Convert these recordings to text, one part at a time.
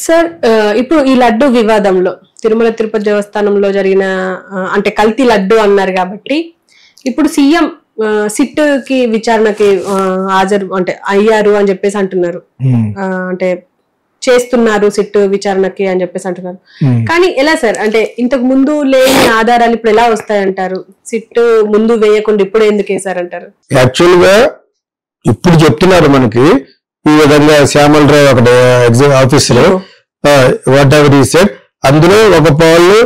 Sir ఇప్పుడు ఈ లడ్డు వివాదంలో తిరుమల తిరుపతి దేవస్థానంలో జరిగిన అంటే కల్తీ లడ్డు అన్నారు కాబట్టి ఇప్పుడు సీఎం సిట్ కి విచారణకి హాజరు అంటే అయ్యారు అని చెప్పేసి అంటున్నారు. అంటే చేస్తున్నారు సిట్ విచారణకి అని చెప్పేసి అంటున్నారు. కానీ ఎలా సార్ అంటే ఇంతకు ముందు లేని ఆధారాలు ఇప్పుడు ఎలా వస్తాయంటారు? సిట్ ముందు వేయకుండా ఇప్పుడు ఎందుకు వేశారంటారు? యాక్చువల్ గా ఇప్పుడు చెప్తున్నారు మనకి ఈ విధంగా శ్యామలరావు అక్కడ ఎగ్జామ్ ఆఫీసులో వాట్ ఎవర్ ఈ సెడ్ అందులో ఒక పాలు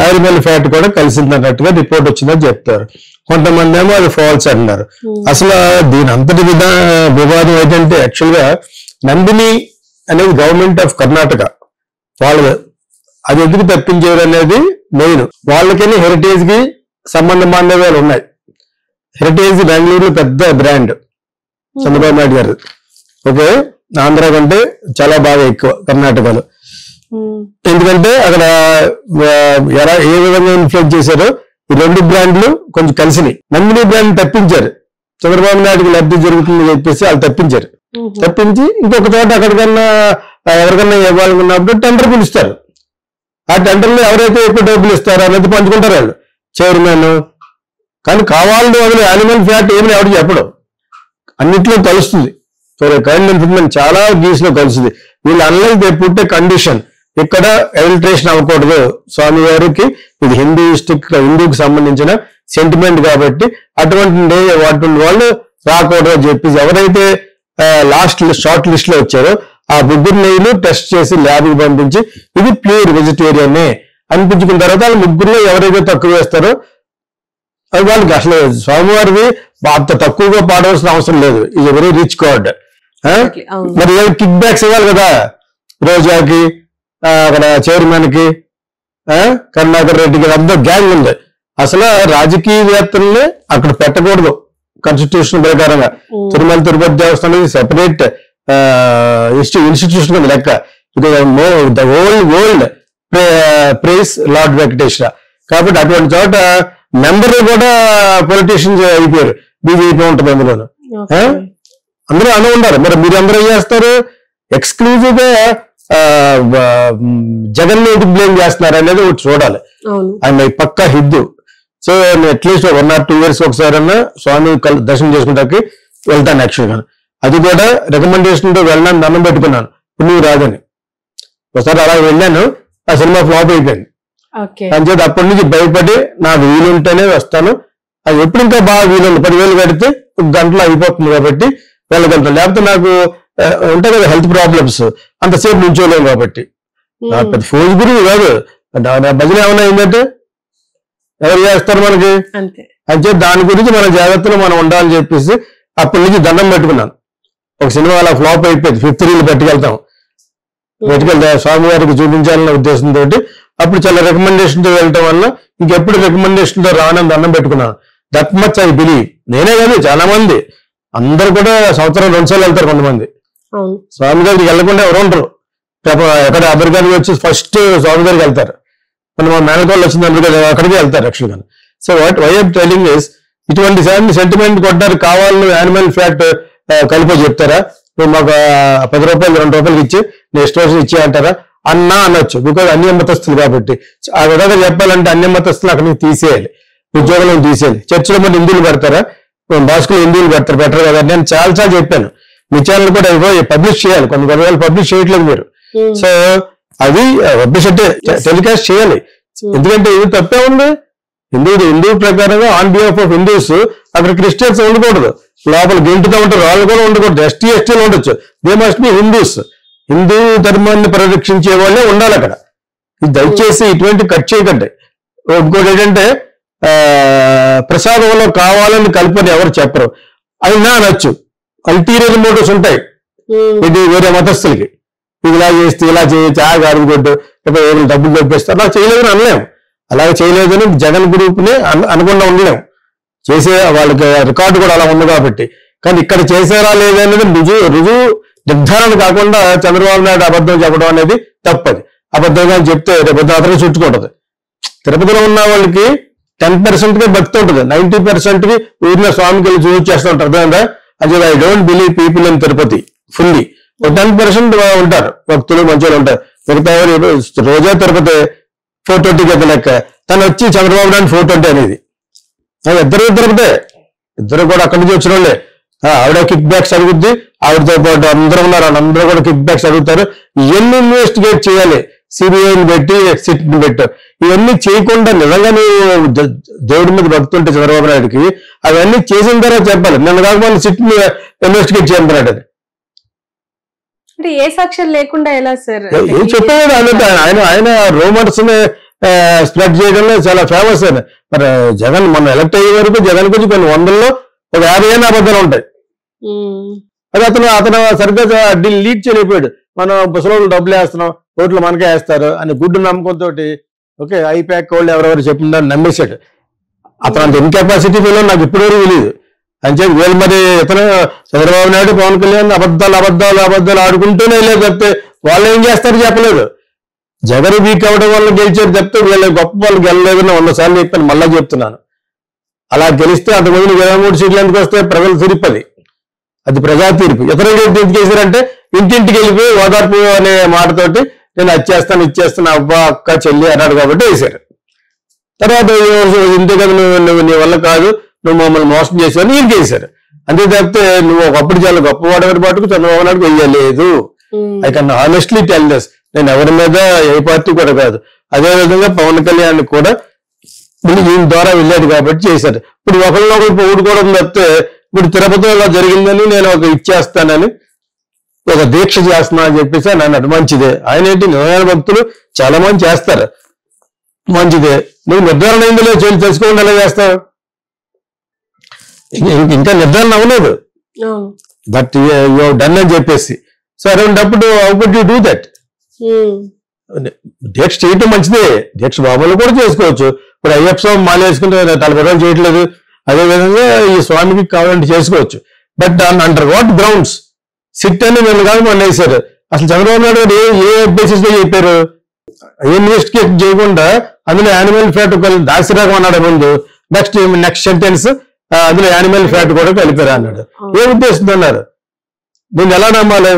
యానిమల్ ఫ్యాట్ కూడా కలిసిందన్నట్టుగా రిపోర్ట్ వచ్చిందని చెప్తారు. కొంతమంది ఏమో అది ఫాల్స్ అంటున్నారు. అసలు దీని అంతటి వివాదం ఏంటంటే యాక్చువల్ గా నందిని అనేది గవర్నమెంట్ ఆఫ్ కర్ణాటక వాళ్ళు అది ఎందుకు తప్పించారు అనేది మెయిన్. వాళ్ళకైనా హెరిటేజ్ కి సంబంధ బాంధవ్యాలు ఉన్నాయి. హెరిటేజ్ బెంగళూరులో పెద్ద బ్రాండ్ చంద్రబాబు నాయుడు గారు. ఓకే, ఆంధ్ర కంటే చాలా బాగా ఎక్కువ కర్ణాటకలో. ఎందుకంటే అక్కడ ఏ విధంగా ఇన్ఫ్లుయెన్స్ చేశారో ఈ రెండు బ్రాండ్లు కొంచెం కలిసినాయి. నందిని బ్రాండ్ తప్పించారు. చంద్రబాబు నాయుడుకి లబ్ధి జరుగుతుందని చెప్పేసి వాళ్ళు తప్పించారు. తప్పించి ఇంకొక చోట అక్కడికన్నా ఎవరికన్నా ఇవ్వాలనుకున్నప్పుడు టెండర్ పిలుస్తారు. ఆ టెండర్లో ఎవరైతే ఎక్కువ డబ్బులు ఇస్తారో అనేది పంచుకుంటారు వాళ్ళు చైర్మన్. కానీ కావాలని వదిలే యానిమల్ ఫ్యాట్ ఏమని ఎవరు చెప్పడం, అన్నింటిలో కలుస్తుంది. కైండ్ ఇన్ఫర్మేషన్ చాలా గీస్ లో కలుస్తుంది. వీళ్ళు unlike they put a condition, ఇక్కడ ఎడిల్ట్రేషన్ అవ్వకూడదు. స్వామి వారికి ఇది హిందూకి సంబంధించిన సెంటిమెంట్ కాబట్టి అటువంటి వాళ్ళు రాకూడదు అని చెప్పేసి ఎవరైతే లాస్ట్ షార్ట్ లిస్ట్ లో వచ్చారో ఆ ముగ్గురు నెయ్యిలు టెస్ట్ చేసి ల్యాబ్కి పంపించి ఇది ప్యూర్ వెజిటేరియనే అనిపించుకున్న తర్వాత వాళ్ళు ముగ్గురులో ఎవరైతే తక్కువ వేస్తారో అది వాళ్ళకి అసలు స్వామివారిది అంత తక్కువగా పాడవలసిన అవసరం లేదు. ఇది వెరీ రిచ్ గాడ్. మరి కిక్ బ్యాక్స్ ఇవ్వాలి కదా రోజాకి, అక్కడ చైర్మన్ కి, కరుణాకర్ రెడ్డికి, అంతా గ్యాంగ్ ఉంది. అసలు రాజకీయవేత్తల్ని అక్కడ పెట్టకూడదు కాన్స్టిట్యూషన్ ప్రకారంగా. తిరుమల తిరుపతి దేవస్థానం సెపరేట్ ఇన్స్టిట్యూషన్ కింద లెక్క. The world price lord Venkateswara కాబట్టి అటువంటి చోట మెంబర్లు కూడా పొలిటీషియన్స్ అయిపోయారు. బీజేపీ ఉంటుంది అందులోను. అందరూ అను ఉన్నారు. మరి మీరు అందరూ ఏం చేస్తారు? ఎక్స్క్లూజివ్ గా జగన్ ని బ్లేమ్ చేస్తున్నారు అనేది ఒకటి చూడాలి. ఆయన పక్కా Hindu. So at least 1 or 2 years ఒకసారి అన్నా స్వామి దర్శనం చేసుకుంటాకి వెళ్తాను యాక్చువల్గా. అది కూడా రికమెండేషన్ తో వెళ్ళడానికి దండం పెట్టుకున్నాను నువ్వు రాదని. ఒకసారి అలా వెళ్ళాను, ఆ సినిమా ఫ్లాప్ అయిపోయింది. అంచేది అప్పటి నుంచి భయపడి నాకు వీలుంటేనే వస్తాను. అది ఎప్పుడు ఇంకా బాగా వీలుంది. 10,000 కడితే 1 గంటలో అయిపోతుంది కాబట్టి వెళ్ళగలుగుతాను. లేకపోతే నాకు ఉంటాయి కదా హెల్త్ ప్రాబ్లమ్స్, అంతసేపు నుంచోలేము కాబట్టి. పెద్ద ఫోజ్ గురించి కాదు, భజన ఏమన్నా అయిందంటే ఎవరు చేస్తారు మనకి. అంటే దాని గురించి మన జాగ్రత్తలో మనం ఉండాలని చెప్పేసి అప్పటి నుంచి దండం పెట్టుకున్నాను. ఒక సినిమా అలా ఫ్లాప్ అయిపోయింది. 5th reel పెట్టుకెళ్తాం, స్వామివారికి చూపించాలన్న ఉద్దేశంతో అప్పుడు చాలా రికమెండేషన్ తో వెళ్ళటం వల్ల ఇంకెప్పుడు రికమెండేషన్ తో రానని దండం పెట్టుకున్నాను. That much I believe. నేనే కాదు చాలా మంది అందరు కూడా సంవత్సరం 2 సార్లు వెళ్తారు. కొంతమంది స్వామి గారికి వెళ్ళకుండా ఎవరు ఉండరు. ఎక్కడ అమెరికాకి వచ్చి ఫస్ట్ స్వామి గారికి వెళ్తారు. మన మేనకోళ్ళు వచ్చింది అమెరికా, అక్కడికి వెళ్తారు యాక్చువల్గా. So why I'm telling is ఇటువంటి సెంటిమెంట్ కొట్టారు కావాలని యానిమల్ ఫ్యాట్ కలిపి చెప్తారా? నువ్వు మాకు 10 రూపాయలు 2 రూపాయలకి ఇచ్చి నెక్స్ట్ రోజు ఇచ్చి అంటారా అన్నా అనొచ్చు. బికాజ్ అన్య మతస్థులు కాబట్టి. ఆ విధంగా చెప్పాలంటే అన్య మతస్థులు అక్కడికి తీసేయాలి, ఉద్యోగాలను తీసేయాలి. చర్చిలో మరి హిందువులు పెడతారా? భాస్కులు హిందువులు పెడతారు, బెటర్ కదా. నేను చాలా చెప్పాను. మీ ఛానల్ కూడా పబ్లిష్ చేయాలి. కొన్ని వేలు పబ్లిష్ చేయట్లేదు మీరు. సో అది పబ్లిష్ అంటే టెలికాస్ట్ చేయాలి. ఎందుకంటే ఇది తప్పే ఉంది. హిందూ ప్రకారంగా ఆన్ బిహాఫ్ ఆఫ్ హిందూస్ అక్కడ క్రిస్టియన్స్ ఉండకూడదు. లోపల గెంటుగా ఉంటారు, వాళ్ళు కూడా ఉండకూడదు. ఎస్టీలు ఉండొచ్చు. They must be Hindus. Hindu ధర్మాన్ని పరిరక్షించే వాళ్ళే ఉండాలి అక్కడ. ఇది దయచేసి ఇటువంటి కట్ చేయకండి. ఇంకోటి ఏంటంటే ప్రసాదంలో కావాలని కల్పన ఎవరు చెప్పరు. అయినా అనొచ్చు, అల్టీరియర్ మోటివ్స్ ఉంటాయి. ఇది వేరే మతస్థులకి ఇది ఇలా చేస్తే ఇలా చేయొచ్చు, ఆ గాడి కొట్టు ఏమైనా డబ్బులు దొరికిస్తారు. అలా చేయలేదని అనలేము. అలాగే చేయలేదని జగన్ గ్రూప్ని అనకుండా ఉండలేము. చేసే వాళ్ళకి రికార్డు కూడా అలా ఉంది కాబట్టి. కానీ ఇక్కడ చేసారా లేదనేది రుజువు నిర్ధారణ కాకుండా చంద్రబాబు నాయుడు అబద్ధం చెప్పడం అనేది తప్పది. అబద్ధంగా చెప్తే రేపు అతను చుట్టుకుంటుంది. తిరుపతిలో ఉన్న వాళ్ళకి 10% భక్తి ఉంటుంది, 90% ఊరిలో స్వామికి వెళ్ళి చూపించేస్తూ ఉంటారు. అర్థమైందా? అంటే I don't believe people in Tirupati fully. 10% ఉంటారు భక్తులు మంచిగా ఉంటారు. మిగతా రోజా తిరుపతి 420 లెక్క, తను వచ్చి చంద్రబాబు నాయుడు 420 అనేది. ఇద్దరు తిరుపతే, ఇద్దరు కూడా అక్కడి నుంచి వచ్చిన వాళ్ళే. ఆవిడ కిక్ బ్యాక్స్ అడుగుద్ది, ఆవిడతో పాటు అందరూ ఉన్నారు, అందరూ కూడా కిక్ బ్యాక్స్ అడుగుతారు. ఇవన్నీ ఇన్వెస్టిగేట్ చేయాలి, సిబిఐని పెట్టి సిట్ని పెట్టారు. ఇవన్నీ చేయకుండా నిజంగా నువ్వు దేవుడి మీద భక్తుంటే చంద్రబాబు నాయుడుకి అవన్నీ చేసిన తర్వాత చెప్పాలి. నన్ను కాకపోతే సిట్ని ఇన్వెస్టిగేట్ చేయమన్నాడు. అది అంటే ఏ సాక్ష్యాలు లేకుండా ఎలా సార్? ఏం చెప్పాడు ఆయన రూమర్స్ ని స్ప్రెడ్ చేయడంలో చాలా ఫేమస్ ఆయన. మరి జగన్ మనం ఎలక్ట్ అయ్యే వరకు జగన్ గురించి కొన్ని వందల్లో ఒక 50 అబద్ధాలు ఉంటాయి. అది అతను సరిగ్గా లీడ్ చేయలేకపోయాడు. మనం ముసలోళ్ళు డబ్బులు వేస్తున్నాం, ఓట్లు మనకే వేస్తారు అని గుడ్డు నమ్మకంతో ఓకే ఐప్యాక్ వాళ్ళు ఎవరెవరు చెప్పిందని నమ్మేశాడు. అతను అంత ఇన్కెపాసిటీ ఫీల్ నాకు ఇప్పటివరకు తెలియదు అని చెప్పి వీళ్ళు మరి ఇతను చంద్రబాబు నాయుడు పవన్ కళ్యాణ్ అబద్ధాలు ఆడుకుంటూనే లేదు చెప్తే వాళ్ళు ఏం చేస్తారు చెప్పలేదు. జగన్ వీక్ అవ్వడం వల్ల గెలిచారు చెప్తే వీళ్ళు గొప్ప వాళ్ళు గెలలేదని 100 సార్లు చెప్పాను, మళ్ళా చెప్తున్నాను. అలా గెలిస్తే అంతకుముందు 23 సీట్లు ఎందుకు వస్తే ప్రజల తీర్పు అది ప్రజా తీర్పు. ఇతరులు ఎందుకు చేశారంటే ఇంటింటికి వెళ్ళిపోయి ఓదార్పు అనే మాటతోటి నేను అది ఇచ్చేస్తాను అబ్బా అక్క చెల్లి అన్నాడు కాబట్టి వేశారు. తర్వాత ఇంతే కదా నువ్వు నీ వల్ల కాదు, నువ్వు మమ్మల్ని మోసం చేసావు అని ఈయనకి వేశారు. అంతే తప్పితే నువ్వు ఒకప్పుడు చాలా గొప్పవాడని పాటుకు చంద్రబాబు నాయుడు వెయ్యలేదు. I can honestly tell this. నేను ఎవరి మీద ఏ పార్టీ కూడా కాదు. అదే విధంగా పవన్ కళ్యాణ్ కూడా ఈయన ద్వారా వెళ్ళాడు కాబట్టి చేశారు. ఇప్పుడు ఒకరినొకరు ఊడుకోవడం తప్పితే ఇప్పుడు తిరుపతిలో ఇలా జరిగిందని నేను ఒక ఇచ్చేస్తానని ఒక దీక్ష చేస్తున్నా అని చెప్పేసి అని అన్నాడు. మంచిదే. ఆయన ఏంటి నిజమైన భక్తులు చాలా మంది చేస్తారు, మంచిదే. నువ్వు నిర్ధారణ అయిందిలే తెలుసుకోండి ఎలా చేస్తావు, ఇంకా నిర్ధారణ అవ్వలేదు బట్ యూ డన్ అని చెప్పేసి. సో అటువంటిప్పుడు how could you do that? దీక్ష చేయటం మంచిదే, దీక్ష బాబులు కూడా చేసుకోవచ్చు. ఇప్పుడు అయ్యప్ప స్వామి మాల వేసుకుంటే 40 రోజులు చేయట్లేదు, అదేవిధంగా ఈ స్వామికి కావాలంటే చేసుకోవచ్చు. But under what grounds SIT అని నేను కాదు మొన్న వేశారు. అసలు చంద్రబాబు నాయుడు గారు ఏ బేసిస్ లో చెప్పారు? ఇన్వెస్టిగేట్ చేయకుండా అందులో యానిమల్ ఫ్యాట్ దాసిరాగం అన్నాడు ముందు, నెక్స్ట్ సెంటెన్స్ అందులో యానిమల్ ఫ్యాట్ కూడా కలిపారు అన్నాడు. ఏ ఉద్దేశంతో అన్నారు? దీన్ని ఎలా నమ్మాలి?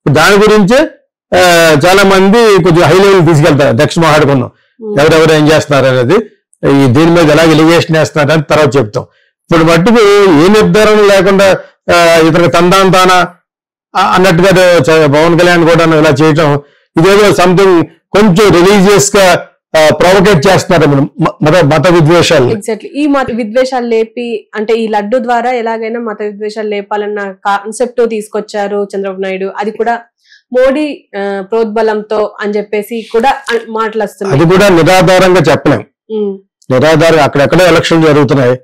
దాని గురించే చాలా మంది కొంచెం హై లెవెల్ తీసుకెళ్తారు. దక్షిణ మాట్లాడుకున్నాం ఎవరెవరు ఏం చేస్తున్నారు అనేది, దీని మీద ఎలా ఎలిగేషన్ వేస్తున్నారు అని తర్వాత చెప్తాం. ఇప్పుడు మట్టుకు ఏ నిర్ధారణ లేకుండా ఇతనికి తందానా అన్నట్టుగా పవన్ కళ్యాణ్ కూడా ఇలా చేయటం ఇదేదో సంథింగ్ కొంచెం రిలీజియస్ గా ప్రొవోకేట్ చేస్తున్నారు మత విద్వేషాలు. ఎగ్జాక్ట్లీ ఈ మత విద్వేషాలు లేపి అంటే ఈ లడ్డు ద్వారా ఎలాగైనా మత విద్వేషాలు లేపాలన్న కాన్సెప్ట్ తీసుకొచ్చారు చంద్రబాబు నాయుడు. అది కూడా మోడీ ప్రోద్బలంతో అని చెప్పేసి కూడా మాటలు వస్తున్నాయి. అది కూడా నిరాధారంగా చెప్పలేం. నిరాధారం అక్కడెక్కడ ఎలక్షన్ జరుగుతున్నాయి,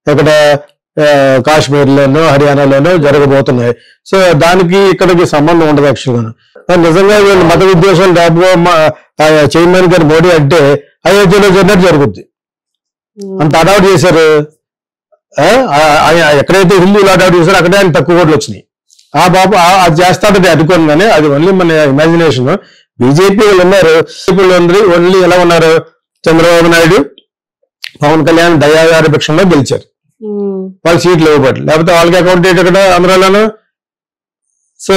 ఇక్కడ కాశ్మీర్లోనూ హర్యానాలోనూ జరగబోతున్నాయి. సో దానికి ఇక్కడికి సంబంధం ఉండదు. యాక్చువల్గా నిజంగా వీళ్ళు మత విద్వేషాలు చైర్మన్ గారు మోడీ అంటే అయోధ్యలో జరిగినట్టు జరుగుద్ది. అంత అడాప్ట్ చేశారు. ఎక్కడైతే హిందువులు అడాప్ట్ చేశారో అక్కడే ఆయన తక్కువ ఓట్లు వచ్చినాయి. ఆ బాబు అది చేస్తాడని అనుకోను, కానీ అది ఓన్లీ మన ఇమాజినేషన్. బీజేపీ వాళ్ళు ఉన్నారు, ఓన్లీ ఎలా ఉన్నారు? చంద్రబాబు నాయుడు పవన్ కళ్యాణ్ దయాగారి పక్షంలో గెలిచారు, వాళ్ళు సీట్లు ఇవ్వబట్టి, లేకపోతే వాళ్ళకి అకౌంట్ ఇక్కడ ఆంధ్రాలోనూ. సో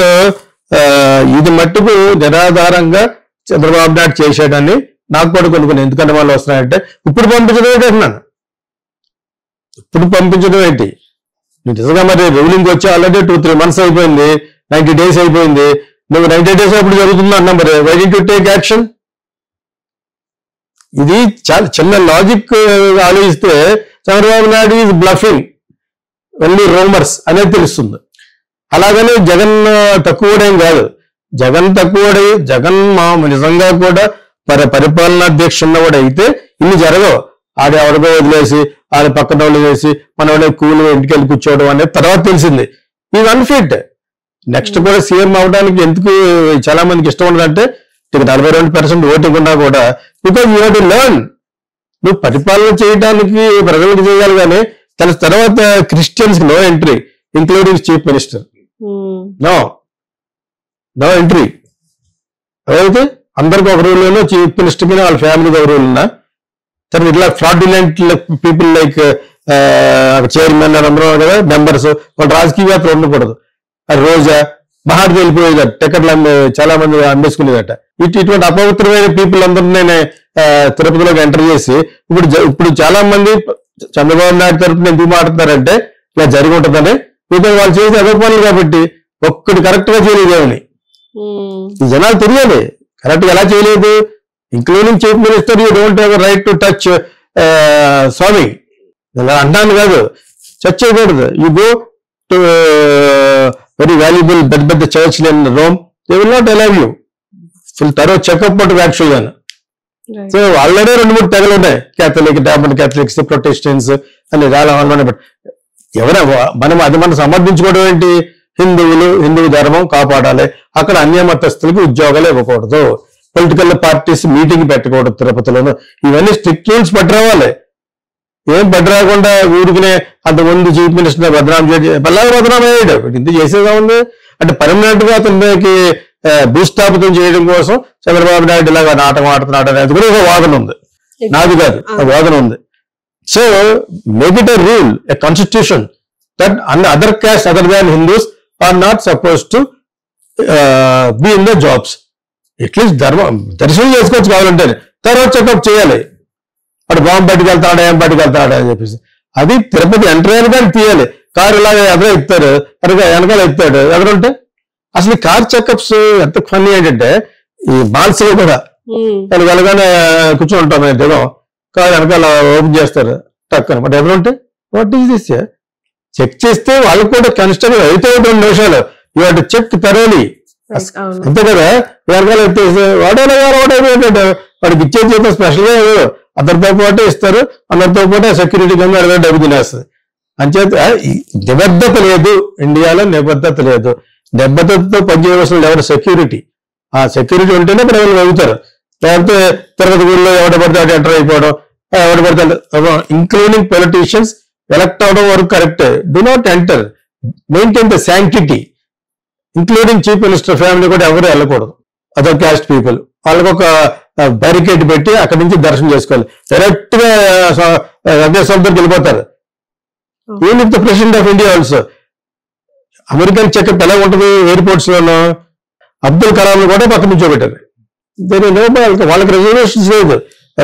ఇది మట్టుకు నిరాధారంగా చంద్రబాబు నాయుడు చేశాడని నాకు కూడా కొనుక్కుని. ఎందుకంటే వాళ్ళు వస్తున్నాయంటే ఇప్పుడు పంపించడం ఏంటి అంటున్నాను. ఇప్పుడు పంపించడం ఏంటి? నిజంగా మరి రూలింగ్ వచ్చి ఆల్రెడీ 2-3 months అయిపోయింది, 90 days అయిపోయింది. నువ్వు 90 days అప్పుడు జరుగుతుంది అన్నా, మరి why did you take action? ఇది చాలా చిన్న లాజిక్ ఆలోచిస్తే Chandrababu Naidu is bluffing, only rumours అనేది తెలుస్తుంది. అలాగనే జగన్ తక్కువడేం కాదు. జగన్ తక్కువడై జగన్ నిజంగా కూడా పరిపాలనా దీక్ష ఉన్నవాడు అయితే ఇన్ని జరగవు. ఆడ ఎవరికో వదిలేసి ఆడ పక్కన వాళ్ళు వేసి మన వాళ్ళే కూలి ఇంటికి వెళ్ళి కూర్చోవడం అనేది తర్వాత తెలిసింది. ఇది అన్ఫిట్. నెక్స్ట్ కూడా సీఎం అవడానికి ఎందుకు చాలా మందికి ఇష్టం ఉండదంటే 42% ఓటింగ్ ఉన్నా కూడా because you have to learn. నువ్వు పరిపాలన చేయడానికి ప్రజలకు చేయాలి, కానీ తర్వాత Christians no entry, including chief minister. No entry. అయితే అందరికి ఒక రూల్ ఉన్నా, చీఫ్ మినిస్టర్ మీద వాళ్ళ ఫ్యామిలీకి ఒక రూల్ ఉన్నా, తర్వాత ఇట్లా ఫ్రాడ్యులెంట్ పీపుల్ లైక్ చైర్మన్ అని అందరూ కదా మెంబర్స్, వాళ్ళు రాజకీయవేత్తలు ఉండకూడదు. అది రోజా మహాడ్ వెళ్ళిపోయేదట, టికెట్లు చాలా మంది అమ్మేసుకునేదట. ఇటువంటి అపవిత్రమైన పీపుల్ అందరినీ తిరుపతిలోకి ఎంటర్ చేసి ఇప్పుడు చాలా మంది చంద్రబాబు నాయుడు తరపున ఎందుకు మాట్లాడతారంటే ఇలా జరిగి ఉంటుందని. మిగతా వాళ్ళు చేసే అదే పనులు కాబట్టి ఒక్కటి కరెక్ట్ గా చేయలేదేమని ఈ జనాలు తెలియాలి. కరెక్ట్ గా ఎలా చేయలేదు, including chief minister, you don't have right to touch స్వామి. ఇలా అంటాను కాదు, టచ్ చేయకూడదు. You go to very valuable పెద్ద church in Rome, they will not allow you. Full thorough checkup ఉంటుంది యాక్చువల్ గా. సో ఆల్రెడీ 2-3 తెగలు ఉన్నాయి, క్యాథలిక్, డామన్ క్యాథలిక్స్, ప్రొటెస్టెంట్స్ అని చాలా మనం సమర్థించుకోవడం ఏంటి? హిందూ ధర్మం కాపాడాలి, అక్కడ అన్య మతస్థులకి ఉద్యోగాలు ఇవ్వకూడదు, పొలిటికల్ పార్టీస్ మీటింగ్ పెట్టకూడదు తిరుపతిలోను. ఇవన్నీ స్ట్రిక్ట్ రూల్స్ పట్టురావాలి. ఏం పట్టురాకుండా ఊరికినే అంతకుముందు చీఫ్ మినిస్టర్ బదనాం అయ్యాడు. ఇంత చేసేదా ఉంది అంటే పర్మనెంట్ గా అతనికి భూస్థాపితం చేయడం కోసం చంద్రబాబు నాయుడు ఇలాగా నాటకం ఆడుతున్నాడు అనేది కూడా ఒక వాదన ఉంది, నాది కాదు, ఒక వాదన ఉంది. So make it a rule, a constitution that other caste other than Hindus are not suppose to be in the jobs. At least దర్శనం చేసుకోవచ్చు కావాలంటే, తర్వాత చెకప్ చేయాలి. అటు బాంబు పట్టుకెళ్తాడా, ఏం పట్టుకెళ్తాడా అని చెప్పేసి. అది తిరుపతి ఎంటర్ అయిన కానీ తీయాలి. కారు ఇలాగ ఎదురు ఎత్తారు, వెనకాల ఎత్తాడు ఎదురుంటే. అసలు కార్ చెకప్స్ ఎంత ఫన్నీ ఏంటంటే, ఈ మాల్స్లో కూడా వాళ్ళు వెళ్ళగానే కూర్చొని ఉంటాం మేము దిగం, కారు వెనకాల ఓపెన్ చేస్తారు టక్ అనమాట. ఎదురుంటే వాట్ ఈస్ దిస్? చెక్ చేస్తే వాళ్ళకి కూడా కన్స్టబుల్ అయితే 2 నిమిషాలు you have to check thoroughly. అంతే కదా, వెనకాల ఎత్తేసి వాడేంటే వాడికి ఇచ్చే జీతం స్పెషల్ గా అందరితో పాటు ఇస్తారు, అందరితో పాటు సెక్యూరిటీ కింద డబ్బు తినేస్తుంది. అంచేత నిబద్ధత లేదు ఇండియాలో, నిబద్ధత లేదు. నిబద్ధతతో పనిచేయవలసిన ఎవరు సెక్యూరిటీ, ఆ సెక్యూరిటీ ఉంటేనే ప్రజలు వెళ్తారు. లేకపోతే తిరుపతి గుడిలో ఎవడ పడితే అటు ఎంటర్ అయిపోవడం, ఎవడ పడితే ఇంక్లూడింగ్ పొలిటీషియన్స్ ఎలక్ట్ అవడం వరకు correct. Do not enter, maintain the sanctity. Including chief minister family కూడా ఎవరు వెళ్ళకూడదు. అదర్ క్యాస్ట్ పీపుల్ వాళ్ళకి ఒక బ్యారికేడ్ పెట్టి అక్కడి నుంచి దర్శనం చేసుకోవాలి. డైరెక్ట్ గా అదేశ్వరంకి వెళ్ళిపోతారు. Even if the president of India also. American checkup ఎలా ఉంటుంది ఎయిర్పోర్ట్స్ లోనూ, అబ్దుల్ కలాం కూడా పక్కన నుంచోబెట్టారు. వాళ్ళకి రిజర్వేషన్స్ లేదు.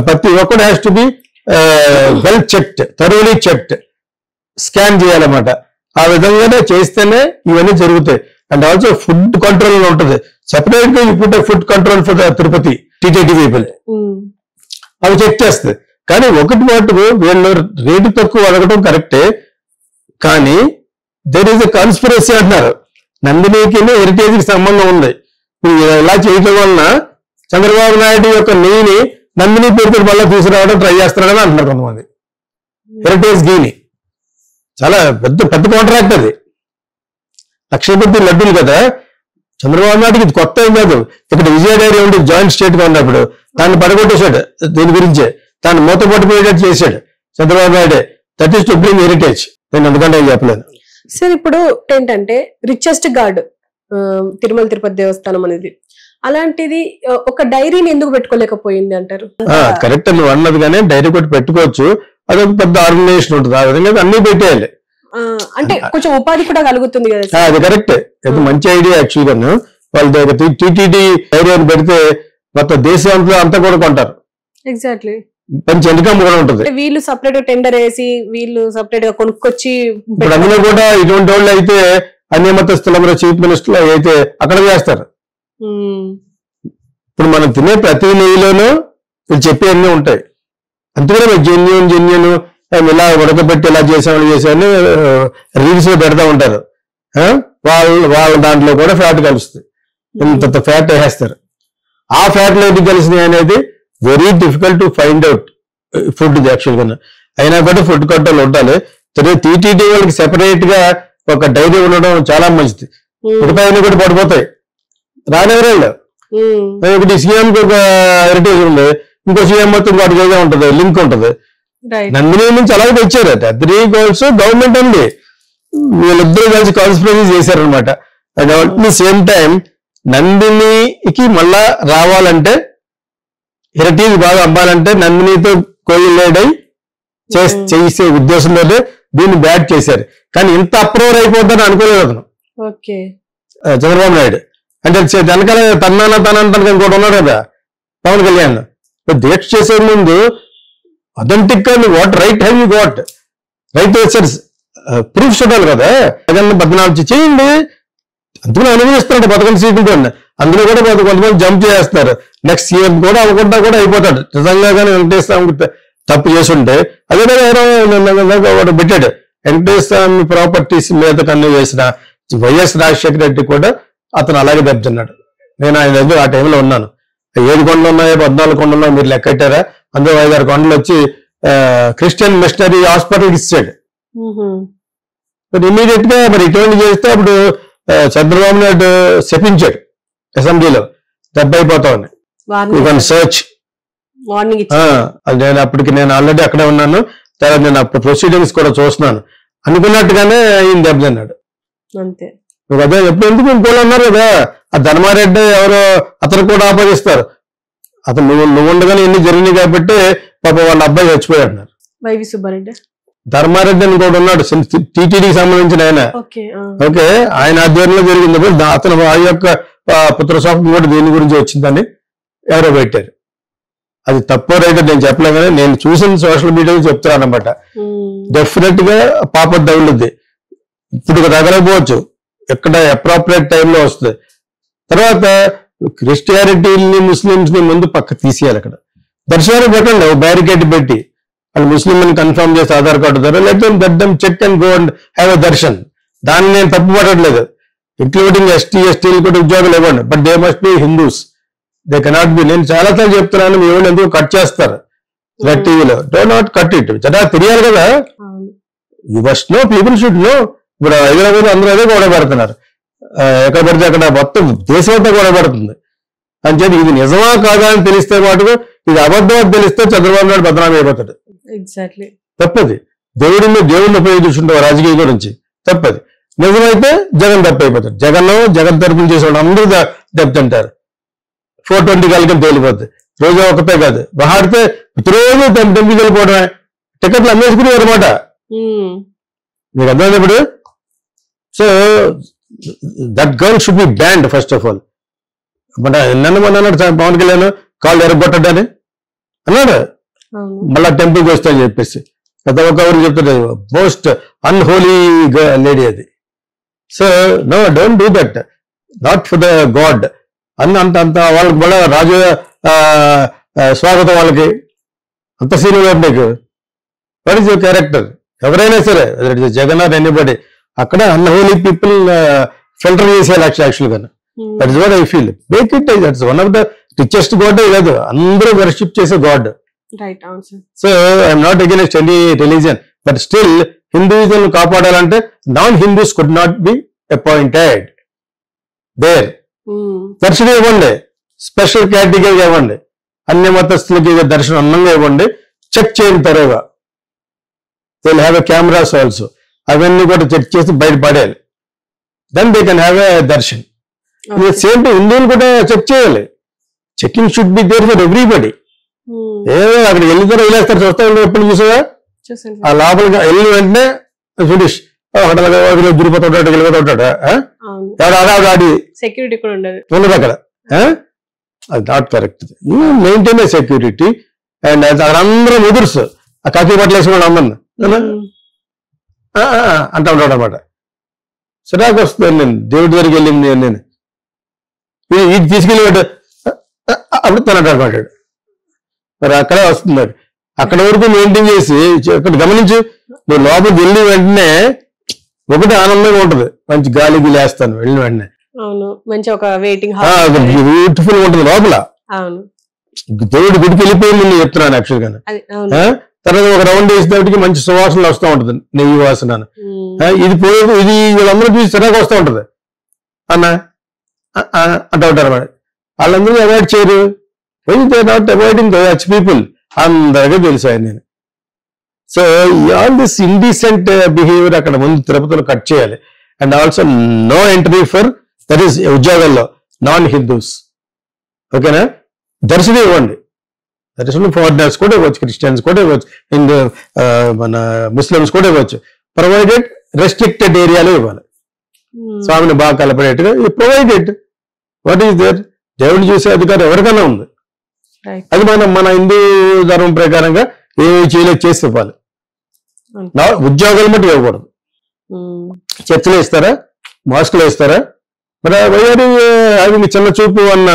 ప్రతి ఒక్కడు has to be well checked, thoroughly checked, scan చేయాలన్నమాట. ఆ విధంగానే చేస్తేనే ఇవన్నీ జరుగుతాయి. అండ్ ఆల్సో ఫుడ్ కంట్రోల్ ఉంటుంది. సెపరేట్ గా ఇప్పుడు food control for the Tirupati TTD people అవి చెక్ చేస్తుంది. కానీ ఒకటి మటుకు వీళ్ళు రేటు తక్కువ అడగడం కరెక్టే, కానీ దెర్ ఈస్ ఎ కాన్స్పిరసీ అంటున్నారు. నందినికి హెరిటేజ్ కి సంబంధం ఉంది. ఇలా చేయడం వలన చంద్రబాబు నాయుడు యొక్క నెయ్యిని నందిని పేరుతో మళ్ళీ తీసుకురావడం ట్రై చేస్తున్నాడని అంటున్నారు కొంతమంది. హెరిటేజ్ గీని చాలా పెద్ద కాంట్రాక్ట్ అది. లక్షపతి లడ్డూలు కదా, చంద్రబాబు నాయుడుకి ఇది కొత్త ఏం కాదు. ఇక్కడ విజయ డైరీ ఉండి జాయింట్ స్టేట్ గా ఉన్నప్పుడు దాన్ని పడగొట్టేశాడు. దీని గురించే దాన్ని మూత పట్టుకునేటట్టు చేశాడు చంద్రబాబు నాయుడే. That is to bring Heritage. నేను ఎందుకంటే చెప్పలేదు సార్. ఇప్పుడు ఏంటంటే రిచెస్ట్ గార్డ్ తిరుమల తిరుపతి దేవస్థానం అనేది, అలాంటిది ఒక డైరీని ఎందుకు పెట్టుకోలేకపోయింది అంటారు? కరెక్ట్, నువ్వు అన్నది కానీ డైరీ కూడా పెట్టుకోవచ్చు. అదొక పెద్ద ఆర్గనైజేషన్ ఉంటుంది. ఆ విధంగా అన్ని పెట్టేయాలి. అంటే కొంచెం ఉపాధి కూడా కలుగుతుంది కదా. అది కరెక్ట్, అది మంచి ఐడియా యాక్చువల్ గా. వాళ్ళ టీటీడీ డైరీ అని పెడితే మొత్తం దేశంలో అంతా కూడా కొంటారు. ఎగ్జాక్ట్లీ, మంచి ఇన్కమ్ కూడా ఉంటుంది. వీళ్ళు సపరేట్ టెండర్ వేసి వీళ్ళు సపరేట్ గా కొనుక్కొచ్చి. ఇప్పుడు అందులో కూడా ఇటువంటి వాళ్ళు అయితే అన్యమతస్థుల చీఫ్ మినిస్టర్ అయితే అక్కడ చేస్తారు. ఇప్పుడు మనం తినే ప్రతి నెయ్యిలోనూ వీళ్ళు చెప్పేవన్నీ ఉంటాయి. అంతేకాదు జెన్యున్ ఇలా ఉడకబెట్టి ఇలా చేసామని రీల్స్ లో పెడతా ఉంటారు. వాళ్ళ దాంట్లో కూడా ఫ్యాట్ కలుస్తుంది. ఇంత ఫ్యాట్ వేసేస్తారు. ఆ ఫ్యాట్ లో ఎందుకు కలిసినాయి అనేది very difficult to find out food actual గా. అయినా కూడా ఫుడ్ కంట్రోల్ ఉండాలి. టీటీడీ వాళ్ళకి సెపరేట్ గా ఒక డైరీ ఉండడం చాలా మంచిది. మిగతాయన్నీ కూడా పడిపోతాయి. రానివరాళ్ళు ఒకటి సీఎంకి ఒక హెరిటేజ్ ఉంది, ఇంకో సీఎం మొత్తం వాటికి ఏదో ఉంటుంది, లింక్ ఉంటుంది. నందిని నుంచి అలాగే తెచ్చారు. త్రీ గోల్స్ గవర్నమెంట్ ఉంది, వీళ్ళిద్దరూ కలిసి కాన్స్పిరసీ చేశారనమాట. అట్ ది సేమ్ టైం నందినికి మళ్ళా రావాలంటే, హెరిటేజ్ బాగా అమ్మాలంటే నందినితో కోయిలేడై చేసే ఉద్దేశంలోనే దీన్ని బ్యాట్ చేశారు. కానీ ఇంత అప్రూవర్ అయిపోద్దని అనుకోలేదు అతను. చంద్రబాబు నాయుడు అంటే వెనకాల తనంటానికి ఇంకోటి ఉన్నాడు కదా పవన్ కళ్యాణ్. దీక్ష చేసే ముందు అథెంటిక్ గా what right have you got right proofs ఉండాలి కదా. జగన్ 14 చేయండి, అందులో అనుభవిస్తున్నాడు 11 సీట్లతో. అందులో కూడా కొంతమంది జంప్ చేస్తారు. నెక్స్ట్ సీఎం కూడా అవ్వకుండా కూడా అయిపోతాడు నిజంగా. కానీ వెంకటేశ్వర తప్పు చేస్తుంటే అదే ఎవరో పెట్టాడు వెంకటేశ్వర ప్రాపర్టీస్ మీద కన్ను వేసిన వైఎస్ రాజశేఖర రెడ్డి కూడా అతను అలాగే దెబ్బతిన్నాడు. నేను ఆయన దగ్గర ఆ టైంలో ఉన్నాను. 7 కొండలు ఉన్నాయో 14 కొండలు ఉన్నాయో మీరు లెక్కట్టారా? అందులో 5-6 కొండలు వచ్చి క్రిస్టియన్ మిషనరీ హాస్పిటల్కి ఇచ్చాడు. మరి ఇమీడియట్ గా మరి ఇటువంటి చేస్తే అప్పుడు చంద్రబాబు నాయుడు శపించాడు అసెంబ్లీలో దెబ్బ అయిపోతామని. You can search. అది నేను ఆల్రెడీ అక్కడే ఉన్నాను. తర్వాత నేను అప్పుడు ప్రొసీడింగ్స్ కూడా చూస్తున్నాను. అనుకున్నట్టుగానే ఆయన దెబ్బతిన్నాడు. అంతే అదే ఎప్పుడు ఎందుకు ఇంకోళ్ళు ఉన్నారు కదా, ఆ ధర్మారెడ్డి ఎవరో అతను కూడా ఆపాదిస్తారు. అతను నువ్వు ఉండగానే ఎన్ని జరిగినాయి కాబట్టి పాప వాళ్ళ అబ్బాయి చచ్చిపోయాడు. వైవి సుబ్బారెడ్డి ధర్మారెడ్డి అని కూడా ఉన్నాడు టీటీడీకి సంబంధించిన ఆయన. ఓకే, ఆయన ఆధ్వర్యంలో జరిగింది. అతను ఆ యొక్క పుత్రశాపం కూడా దీని గురించి వచ్చిందని ఎవరో పెట్టారు. అది తప్పో రైట్ నేను చెప్పలే, కానీ నేను చూసిన సోషల్ మీడియాలో చెప్తున్నాను అనమాట. డెఫినెట్ గా పాప తగులుద్ది. ఇప్పుడు తగలకపోవచ్చు, ఎక్కడ అప్రాపరియేట్ టైంలో వస్తుంది. తర్వాత క్రిస్టియానిటీని ముస్లింస్ ని ముందు పక్క తీసేయాలి. అక్కడ దర్శనానికి పెట్టండి, బ్యారికేడ్ పెట్టి వాళ్ళు ముస్లిం అని కన్ఫర్మ్ చేసి ఆధార్ కార్డు ద్వారా let them check and go and have a darshan. దాన్ని నేను తప్పు పడట్లేదు. ఇంక్లూడింగ్ ఎస్టీలు కూడా ఉద్యోగాలు ఇవ్వండి, but they must be Hindus. They cannot be. నేను చాలా సార్లు చెప్తున్నాను, మీ వాళ్ళు ఎందుకు కట్ చేస్తారు రెడ్ టీవీలో. Do not cut it. చాలా తెలియాలి కదా. You must know, people should know. ఇప్పుడు హైదరాబాద్ అందరూ అదే గొడవ పెడుతున్నారు. ఎక్కడ పడితే అక్కడ మొత్తం దేశం అంతా గొడవ పడుతుంది. అని చెప్పి ఇది నిజమా కాదా అని తెలిస్తే మటుకు, ఇది అబద్ధం అని తెలిస్తే చంద్రబాబు నాయుడు బదనామీ అయిపోతాడు. ఎగ్జాక్ట్లీ తప్పది. దేవుడిని ఉపయోగించుంటావు రాజకీయ గురించి, తప్పది. నిజమైతే జగన్ తప్పు అయిపోతాడు. జగన్ తరపున చేసేవాడు అందరూ దెబ్బతింటారు. 420 కలికం తేలిపోద్ది. రోజు ఒకటే కాదు, వాడితే ప్రతిరోజు టెంపుల్కి వెళ్ళిపోవడమే, టికెట్లు అమ్మేసుకుని అనమాట. మీకు అర్థమైంది ఇప్పుడు. So that girl should be banned first of all. నన్ను అన్నాడు పవన్ కళ్యాణ్ కాళ్ళు ఎరగొట్టడని అన్నాడు. మళ్ళా టెంపుల్కి వస్తా అని చెప్పేసి ప్రతి ఒక్కరు చెప్తాడు, మోస్ట్ అన్హోలీ లేడీ అది. So no, don't do that, not for the god అంత వాళ్ళకి మళ్ళా రాజు స్వాగతం వాళ్ళకి అంత సీనియర్ నీకు. What is your character? ఎవరైనా సరే జగన్ ఆర్ ఎనీబడి, అక్కడ అన్హోలీ పీపుల్ ఫిల్టర్ చేసేయాలి యాక్చువల్గా. That is what I feel. Make it that's one of the richest god కాదు, అందరూ వర్షిప్ చేసే god. So I'm not against any religion, but still Hinduism కాపాడాలంటే non Hindus could not be appointed there. దర్శనం ఇవ్వండి, special category ఇవ్వండి, అన్ని మతస్థులకి దర్శనం అన్నంగా ఇవ్వండి, చెక్ చేయండి తరువుగా. They will have a cameras also, అవన్నీ కూడా చెక్ చేసి బయట పడేయాలి. Then they can have a darshan. Same to హిందువులు కూడా చెక్ చేయాలి. Checking should be there for everybody. ఏదో అక్కడ వెళ్ళిపోయి వెళ్ళేస్తారు, చూస్తా ఎప్పుడు చూసావా? ఆ లోపలికి వెళ్ళిన వెంటనే ఫినిష్, దురిపోతాడు వెళ్ళిపోతాడు. ఆడి సెక్యూరిటీ కూడా ఉండదు అక్కడ. అది not correct. Maintain security and అందరూ ఎదుర్స్ ఆ కాకి బట్టలు వేసుకున్నాడు అందరిని అంటా ఉంటాడు అనమాట. సరాకు వస్తుంది. నేను దేవుడి దగ్గరికి వెళ్ళింది, నేను ఇది తీసుకెళ్ళి అప్పుడు తనటాడు. మరి అక్కడే వస్తుంది. అక్కడ వరకు మెయింటైన్ చేసి అక్కడ గమనించు, నువ్వు లోపలికి వెళ్ళి వెంటనే ఒకటి ఆనందంగా ఉంటది, మంచి గాలి గిలేస్తాను వెళ్ళిన వెంటనే. బ్యూటిఫుల్ ఉంటుంది లోపల. దేవుడి గుడికి వెళ్ళిపోయింది నేను చెప్తున్నాను యాక్చువల్ గా. తర్వాత ఒక రౌండ్ వేసేటప్పటికి మంచి సువాసనలు వస్తూ ఉంటుంది, నెయ్యి వాసన. ఇది పోయేది, ఇది వీళ్ళందరూ చూసి సరిగా వస్తూ ఉంటది అన్న అంటూ ఉంటారు అన్నమాట. వాళ్ళందరూ అవాయిడ్ చేయరు. They not avoiding such people. అందరికీ తెలుసు ఆయన నేను. So all this indecent behaviour అక్కడ ముందు తిరుపతిలో కట్ చేయాలి. And also no entry for that is ఉద్యోగాల్లో నాన్ హిందూస్. ఓకేనా? దర్శనం ఇవ్వండి. దర్శనం ఫారినర్స్ కూడా ఇవ్వచ్చు, క్రిస్టియన్స్ కూడా ఇవ్వచ్చు, హిందూ మన ముస్లిమ్స్ కూడా ఇవ్వచ్చు. ప్రొవైడెడ్ రెస్ట్రిక్టెడ్ ఏరియాలో ఇవ్వాలి. స్వామిని బాగా కలపడేట్టుగా ప్రొవైడెడ్. What is there? దేవుడిని చూసే అధికారం ఎవరికైనా ఉంది. అది మన హిందూ ధర్మం ప్రకారంగా ఏమి చేయలేదు చేసి ఇవ్వాలి. ఉద్యోగాలు మట్టి ఇవ్వకూడదు. చర్చలు ఇస్తారా, మాస్కులు ఇస్తారా? మరి వైఆర్ హ్యావింగ్ చిన్న చూపు అన్న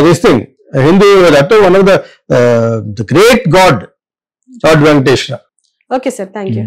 this thing. Hindu that one of the great God Venkateswara. Okay sir, thank you.